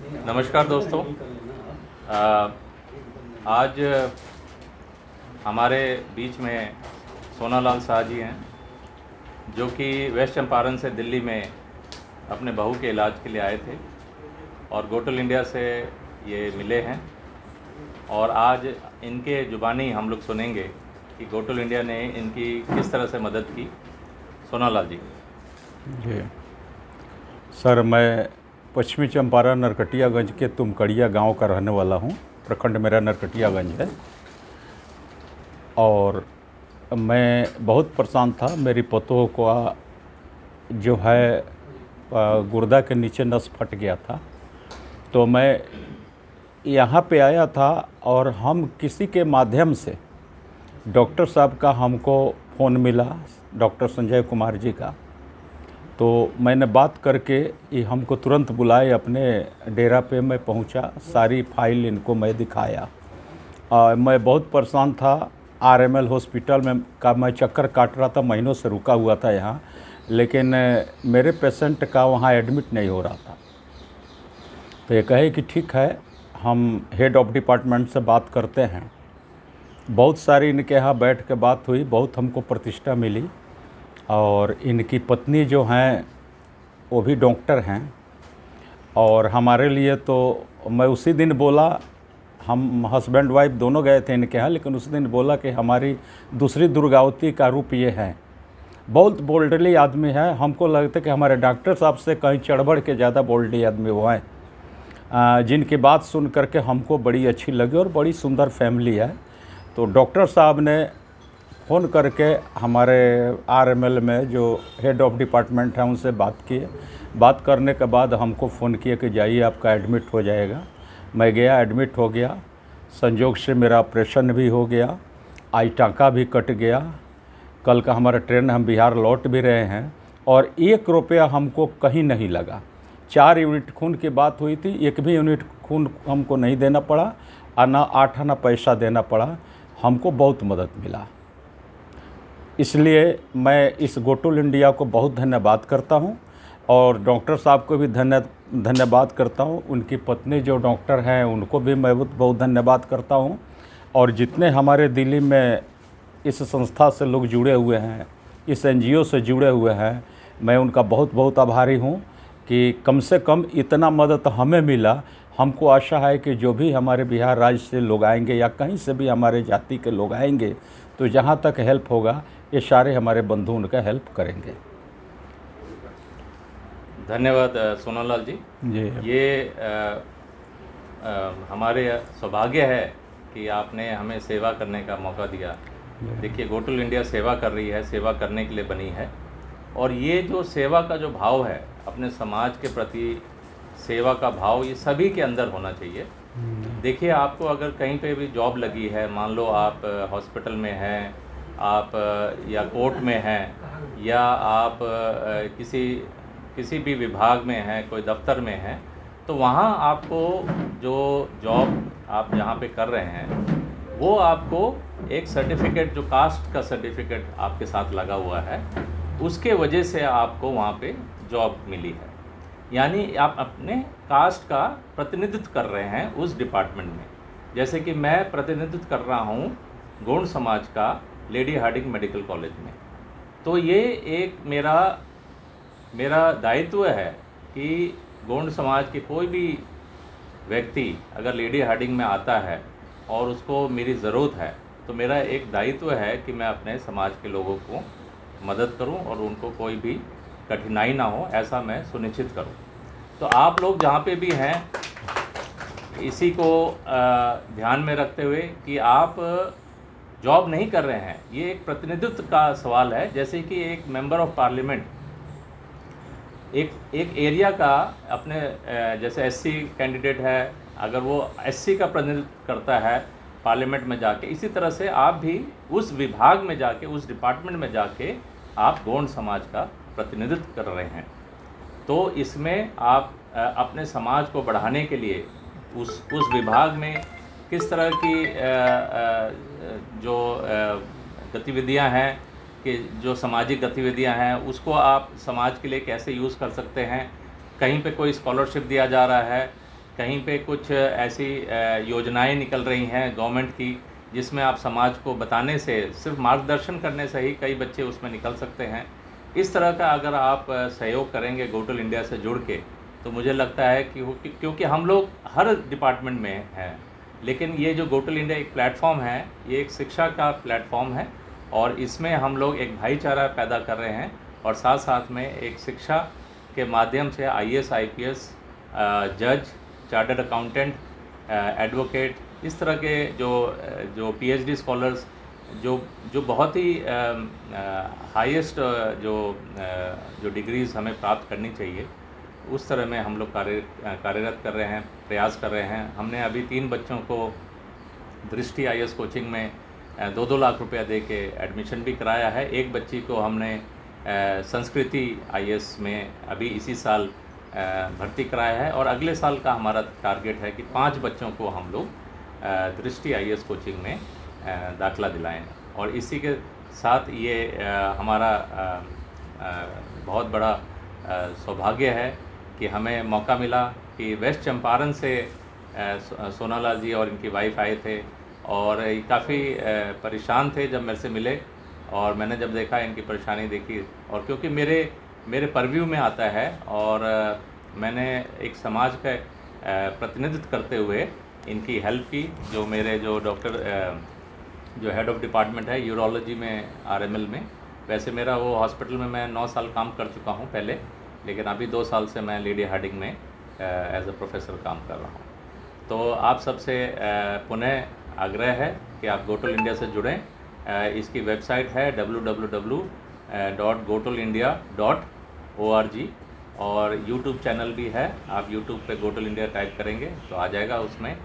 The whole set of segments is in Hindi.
नमस्कार दोस्तों। आज हमारे बीच में सोनालाल शाह जी हैं, जो कि वेस्ट चंपारण से दिल्ली में अपने बहू के इलाज के लिए आए थे और गोटल इंडिया से ये मिले हैं। और आज इनके ज़ुबानी हम लोग सुनेंगे कि गोटल इंडिया ने इनकी किस तरह से मदद की। सोनालाल जी। जी सर, मैं पश्चिमी चंपारण नरकटियागंज के तुमकड़िया गांव का रहने वाला हूं। प्रखंड मेरा नरकटियागंज है और मैं बहुत परेशान था। मेरी पतोह को जो है गुर्दा के नीचे नस फट गया था, तो मैं यहाँ पे आया था और हम किसी के माध्यम से डॉक्टर साहब का हमको फ़ोन मिला, डॉक्टर संजय कुमार जी का। तो मैंने बात करके ये हमको तुरंत बुलाए अपने डेरा पे। मैं पहुंचा, सारी फाइल इनको मैं दिखाया। मैं बहुत परेशान था। आरएमएल हॉस्पिटल में का मैं चक्कर काट रहा था, महीनों से रुका हुआ था यहाँ, लेकिन मेरे पेशेंट का वहाँ एडमिट नहीं हो रहा था। तो ये कहे कि ठीक है, हम हेड ऑफ डिपार्टमेंट से बात करते हैं। बहुत सारी इनके यहाँ बैठ के बात हुई, बहुत हमको प्रतिष्ठा मिली। और इनकी पत्नी जो हैं वो भी डॉक्टर हैं और हमारे लिए तो मैं उसी दिन बोला, हम हस्बैंड वाइफ दोनों गए थे इनके यहाँ, लेकिन उसी दिन बोला कि हमारी दूसरी दुर्गावती का रूप ये है। बहुत बोल्डली आदमी है। हमको लगता है कि हमारे डॉक्टर साहब से कहीं चढ़ बढ़ के ज़्यादा बोल्डली आदमी वो हैं, जिनकी बात सुन करके हमको बड़ी अच्छी लगी और बड़ी सुंदर फैमिली है। तो डॉक्टर साहब ने फ़ोन करके हमारे आरएमएल में जो हेड ऑफ डिपार्टमेंट है उनसे बात किए। बात करने के बाद हमको फ़ोन किया कि जाइए, आपका एडमिट हो जाएगा। मैं गया, एडमिट हो गया। संयोग से मेरा ऑपरेशन भी हो गया, आई टाँका भी कट गया। कल का हमारा ट्रेन, हम बिहार लौट भी रहे हैं और 1 रुपया हमको कहीं नहीं लगा। 4 यूनिट खून की बात हुई थी, 1 भी यूनिट खून हमको नहीं देना पड़ा और ना 8 आना पैसा देना पड़ा। हमको बहुत मदद मिला। इसलिए मैं इस गोटल इंडिया को बहुत धन्यवाद करता हूं और डॉक्टर साहब को भी धन्यवाद करता हूं। उनकी पत्नी जो डॉक्टर हैं उनको भी मैं बहुत धन्यवाद करता हूं। और जितने हमारे दिल्ली में इस संस्था से लोग जुड़े हुए हैं, इस एनजीओ से जुड़े हुए हैं, मैं उनका बहुत बहुत आभारी हूं कि कम से कम इतना मदद हमें मिला। हमको आशा है कि जो भी हमारे बिहार राज्य से लोग आएंगे या कहीं से भी हमारे जाति के लोग आएंगे, तो जहाँ तक हेल्प होगा ये सारे हमारे बंधु उनका हेल्प करेंगे। धन्यवाद सोनालाल जी। जी ये हमारे सौभाग्य है कि आपने हमें सेवा करने का मौका दिया। देखिए, गोटल इंडिया सेवा कर रही है, सेवा करने के लिए बनी है। और ये जो सेवा का जो भाव है, अपने समाज के प्रति सेवा का भाव, ये सभी के अंदर होना चाहिए। देखिए, आपको अगर कहीं पे भी जॉब लगी है, मान लो आप हॉस्पिटल में हैं, आप या कोर्ट में हैं, या आप किसी भी विभाग में हैं, कोई दफ्तर में हैं, तो वहाँ आपको जो जॉब आप जहाँ पे कर रहे हैं, वो आपको एक सर्टिफिकेट, जो कास्ट का सर्टिफिकेट आपके साथ लगा हुआ है, उसके वजह से आपको वहाँ पे जॉब मिली है। यानी आप अपने कास्ट का प्रतिनिधित्व कर रहे हैं उस डिपार्टमेंट में। जैसे कि मैं प्रतिनिधित्व कर रहा हूँ गौंड समाज का लेडी हार्डिंग मेडिकल कॉलेज में। तो ये एक मेरा दायित्व है कि गौंड समाज के कोई भी व्यक्ति अगर लेडी हार्डिंग में आता है और उसको मेरी ज़रूरत है, तो मेरा एक दायित्व है कि मैं अपने समाज के लोगों को मदद करूं और उनको कोई भी कठिनाई ना हो, ऐसा मैं सुनिश्चित करूं। तो आप लोग जहां पे भी हैं, इसी को ध्यान में रखते हुए कि आप जॉब नहीं कर रहे हैं, ये एक प्रतिनिधित्व का सवाल है। जैसे कि एक मेंबर ऑफ पार्लियामेंट एक एरिया का अपने जैसे एससी कैंडिडेट है, अगर वो एससी का प्रतिनिधित्व करता है पार्लियामेंट में जाके, इसी तरह से आप भी उस विभाग में जाके, उस डिपार्टमेंट में जाके आप गौंड समाज का प्रतिनिधित्व कर रहे हैं। तो इसमें आप अपने समाज को बढ़ाने के लिए उस विभाग में किस तरह की जो गतिविधियां हैं, कि जो सामाजिक गतिविधियां हैं, उसको आप समाज के लिए कैसे यूज़ कर सकते हैं। कहीं पे कोई स्कॉलरशिप दिया जा रहा है, कहीं पे कुछ ऐसी योजनाएं निकल रही हैं गवर्नमेंट की, जिसमें आप समाज को बताने से, सिर्फ मार्गदर्शन करने से ही कई बच्चे उसमें निकल सकते हैं। इस तरह का अगर आप सहयोग करेंगे गोटल इंडिया से जुड़ के, तो मुझे लगता है कि क्योंकि हम लोग हर डिपार्टमेंट में हैं, लेकिन ये जो गोटल इंडिया एक प्लेटफॉर्म है, ये एक शिक्षा का प्लेटफॉर्म है, और इसमें हम लोग एक भाईचारा पैदा कर रहे हैं, और साथ साथ में एक शिक्षा के माध्यम से IAS IPS, जज, चार्टर्ड अकाउंटेंट, एडवोकेट, इस तरह के जो PhD स्कॉलर्स, जो बहुत ही हाईएस्ट जो डिग्रीज़ हमें प्राप्त करनी चाहिए, उस तरह में हम लोग कार्यरत कर रहे हैं, प्रयास कर रहे हैं। हमने अभी 3 बच्चों को दृष्टि IAS कोचिंग में 2-2 लाख रुपया दे के एडमिशन भी कराया है। एक बच्ची को हमने संस्कृति IAS में अभी इसी साल भर्ती कराया है, और अगले साल का हमारा टारगेट है कि 5 बच्चों को हम लोग दृष्टि IAS कोचिंग में दाखिला दिलाएं। और इसी के साथ ये हमारा बहुत बड़ा सौभाग्य है कि हमें मौका मिला कि वेस्ट चंपारण से सोनालाल जी और इनकी वाइफ आए थे, और काफ़ी परेशान थे जब मेरे से मिले, और मैंने जब देखा इनकी परेशानी देखी, और क्योंकि मेरे परव्यू में आता है, और मैंने एक समाज का प्रतिनिधित्व करते हुए इनकी हेल्प की। जो मेरे डॉक्टर जो हेड ऑफ डिपार्टमेंट है यूरोलॉजी में RML में, वैसे मेरा वो हॉस्पिटल में मैं 9 साल काम कर चुका हूँ पहले, लेकिन अभी 2 साल से मैं लेडी हार्डिंग में एज अ प्रोफेसर काम कर रहा हूँ। तो आप सबसे पुनः आग्रह है कि आप गोटल इंडिया से जुड़ें। इसकी वेबसाइट है www.gotolindia.org, और यूट्यूब चैनल भी है। आप यूट्यूब पे गोटल इंडिया टाइप करेंगे तो आ जाएगा उसमें,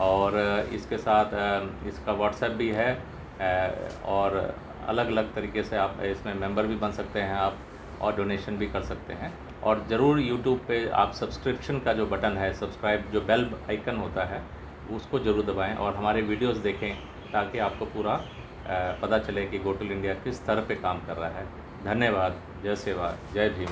और इसके साथ इसका व्हाट्सएप भी है, और अलग अलग तरीके से आप इसमें मेंबर भी बन सकते हैं आप, और डोनेशन भी कर सकते हैं। और ज़रूर यूट्यूब पे आप सब्सक्रिप्शन का जो बटन है, सब्सक्राइब जो बेल आइकन होता है, उसको ज़रूर दबाएं, और हमारे वीडियोस देखें, ताकि आपको पूरा पता चले कि गोटल इंडिया किस तरह पे काम कर रहा है। धन्यवाद। जय सेवा, जय भीम।